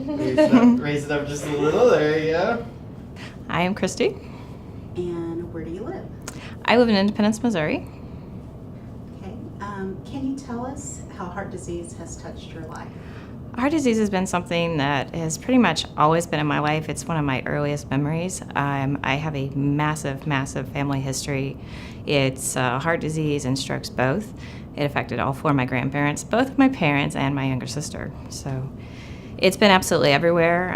Raise it up just a little. There you go. I am Christy. And where do you live? I live in Independence, Missouri. Okay. Can you tell us how heart disease has touched your life? Heart disease has been something that has pretty much always been in my life. It's one of my earliest memories. I have a massive, massive family history. It's heart disease and strokes both. It affected all four of my grandparents, both of my parents and my younger sister. So it's been absolutely everywhere.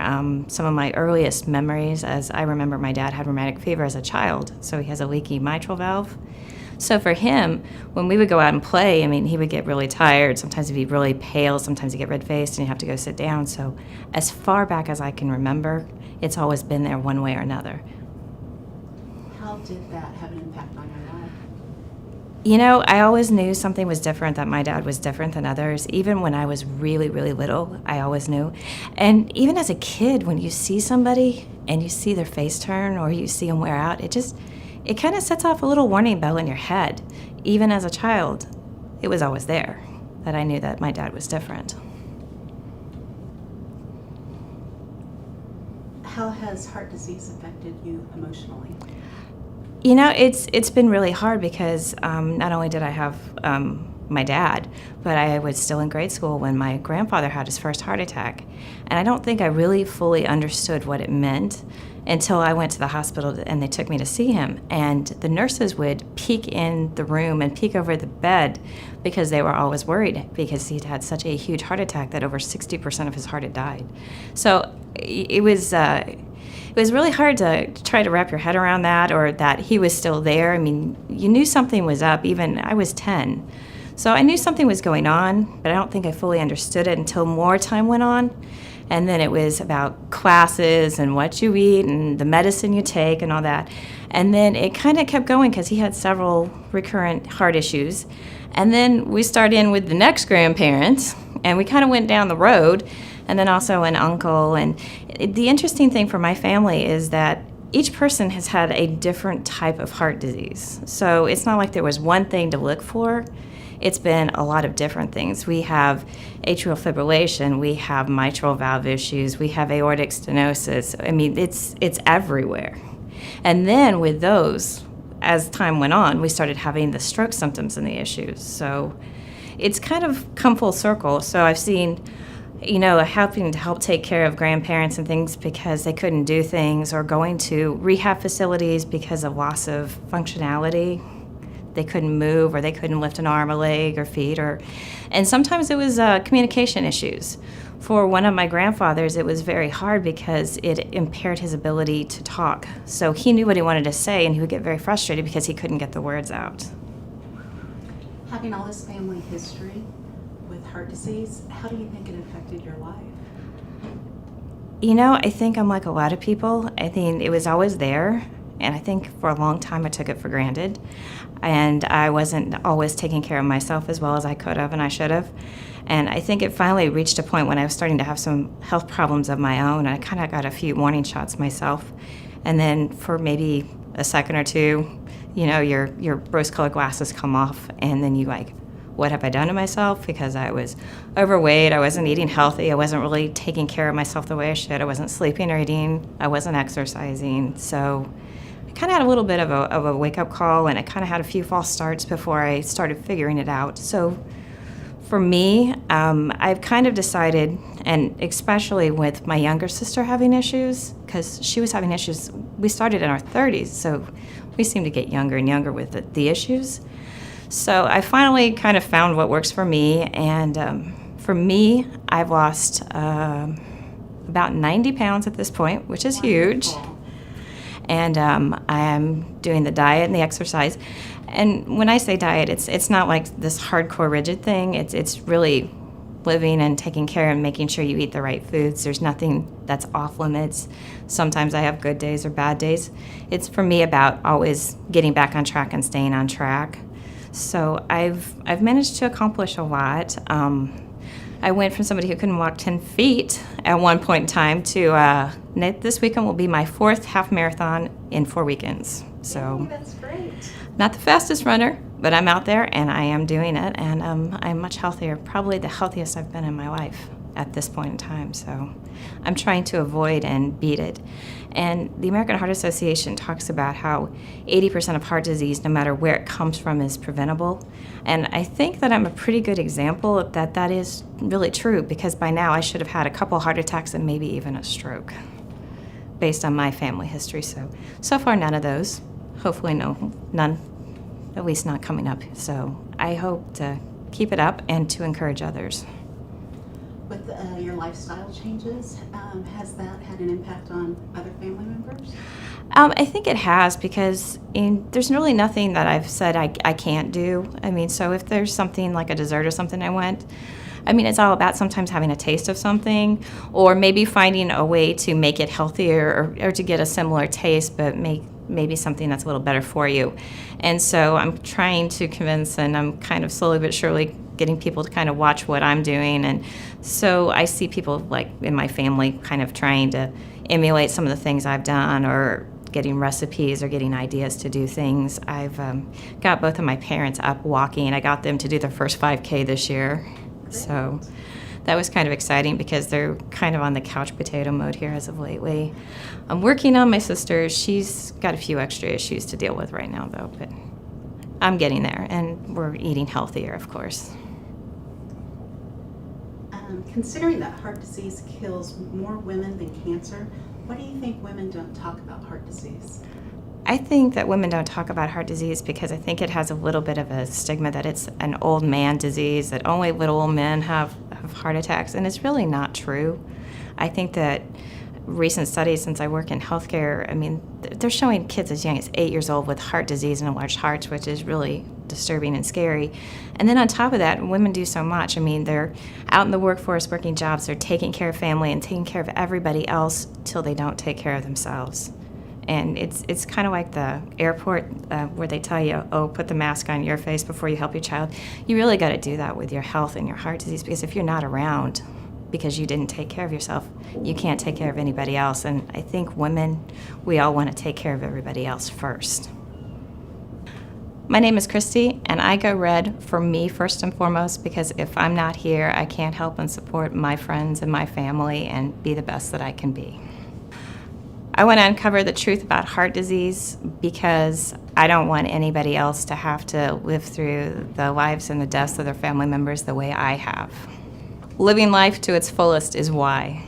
Some of my earliest memories, as I remember, my dad had rheumatic fever as a child, so he has a leaky mitral valve. So for him, when we would go out and play, I mean, he would get really tired. Sometimes he'd be really pale. Sometimes he'd get red-faced, and he'd have to go sit down. So as far back as I can remember, it's always been there one way or another. How did that have an impact on your life? You know, I always knew something was different, that my dad was different than others. Even when I was really, really little, I always knew. And even as a kid, when you see somebody and you see their face turn or you see them wear out, it kind of sets off a little warning bell in your head. Even as a child, it was always there, that I knew that my dad was different. How has heart disease affected you emotionally? You know, it's been really hard because not only did I have my dad, but I was still in grade school when my grandfather had his first heart attack. And I don't think I really fully understood what it meant until I went to the hospital and they took me to see him. And the nurses would peek in the room and peek over the bed because they were always worried because he'd had such a huge heart attack that over 60% of his heart had died. So it was really hard to try to wrap your head around that, or that he was still there. I mean, you knew something was up. Even I was 10. So I knew something was going on, but I don't think I fully understood it until more time went on. And then it was about classes and what you eat and the medicine you take and all that. And then it kind of kept going because he had several recurrent heart issues. And then we started in with the next grandparents, and we kind of went down the road, and then also an uncle. And the interesting thing for my family is that each person has had a different type of heart disease. So it's not like there was one thing to look for. It's been a lot of different things. We have atrial fibrillation, we have mitral valve issues, we have aortic stenosis. I mean, it's everywhere. And then with those, as time went on, we started having the stroke symptoms and the issues. So it's kind of come full circle. So I've seen, you know, helping to help take care of grandparents and things because they couldn't do things, or going to rehab facilities because of loss of functionality. They couldn't move, or they couldn't lift an arm or leg or feet, and sometimes it was communication issues. For one of my grandfathers, it was very hard because it impaired his ability to talk. So he knew what he wanted to say, and he would get very frustrated because he couldn't get the words out. Having all this family history with heart disease, how do you think it affected your life? You know, I think I'm like a lot of people. I think it was always there, and I think for a long time I took it for granted. And I wasn't always taking care of myself as well as I could have and I should have. And I think it finally reached a point when I was starting to have some health problems of my own, and I kind of got a few warning shots myself. And then for maybe a second or two, you know, your rose-colored glasses come off, and then you like, what have I done to myself? Because I was overweight, I wasn't eating healthy, I wasn't really taking care of myself the way I should, I wasn't sleeping or eating, I wasn't exercising. So I kind of had a little bit of a wake-up call, and I kind of had a few false starts before I started figuring it out. So for me, I've kind of decided, and especially with my younger sister having issues, because she was having issues, we started in our 30s, so we seem to get younger and younger with the issues. So I finally kind of found what works for me, and for me, I've lost about 90 pounds at this point, which is huge. And I am doing the diet and the exercise. And when I say diet, it's not like this hardcore rigid thing. It's really living and taking care and making sure you eat the right foods. There's nothing that's off limits. Sometimes I have good days or bad days. It's for me about always getting back on track and staying on track. So I've managed to accomplish a lot. I went from somebody who couldn't walk 10 feet at one point in time to this weekend will be my 4th half marathon in 4 weekends. So that's great. Not the fastest runner, but I'm out there and I am doing it, and I'm much healthier, probably the healthiest I've been in my life. at this point in time. So I'm trying to avoid and beat it. And the American Heart Association talks about how 80% of heart disease, no matter where it comes from, is preventable. And I think that I'm a pretty good example that that is really true, because by now I should have had a couple heart attacks and maybe even a stroke based on my family history. So far none of those. Hopefully none, at least not coming up. So I hope to keep it up and to encourage others. With your lifestyle changes, has that had an impact on other family members? I think it has, because there's really nothing that I've said I can't do. I mean, so if there's something like a dessert or something it's all about sometimes having a taste of something, or maybe finding a way to make it healthier, or to get a similar taste, but make maybe something that's a little better for you. And so I'm trying to convince, and I'm kind of slowly but surely getting people to kind of watch what I'm doing. And so I see people like in my family kind of trying to emulate some of the things I've done, or getting recipes or getting ideas to do things. I've got both of my parents up walking. I got them to do their first 5K this year. So that was kind of exciting, because they're kind of on the couch potato mode here as of lately. I'm working on my sister. She's got a few extra issues to deal with right now, though, but I'm getting there, and we're eating healthier, of course. Considering that heart disease kills more women than cancer, why do you think women don't talk about heart disease? I think that women don't talk about heart disease because I think it has a little bit of a stigma that it's an old man disease, that only little old men have heart attacks, and it's really not true. I think that recent studies, since I work in healthcare, they're showing kids as young as 8 years old with heart disease and enlarged hearts, which is really disturbing and scary. And then on top of that, women do so much. They're out in the workforce working jobs, they're taking care of family and taking care of everybody else till they don't take care of themselves. And it's kind of like the airport where they tell you, oh, put the mask on your face before you help your child. You really got to do that with your health and your heart disease, because if you're not around because you didn't take care of yourself, you can't take care of anybody else. And I think women, we all want to take care of everybody else first. My name is Christy, and I go red for me first and foremost, because if I'm not here, I can't help and support my friends and my family and be the best that I can be. I want to uncover the truth about heart disease, because I don't want anybody else to have to live through the lives and the deaths of their family members the way I have. Living life to its fullest is why.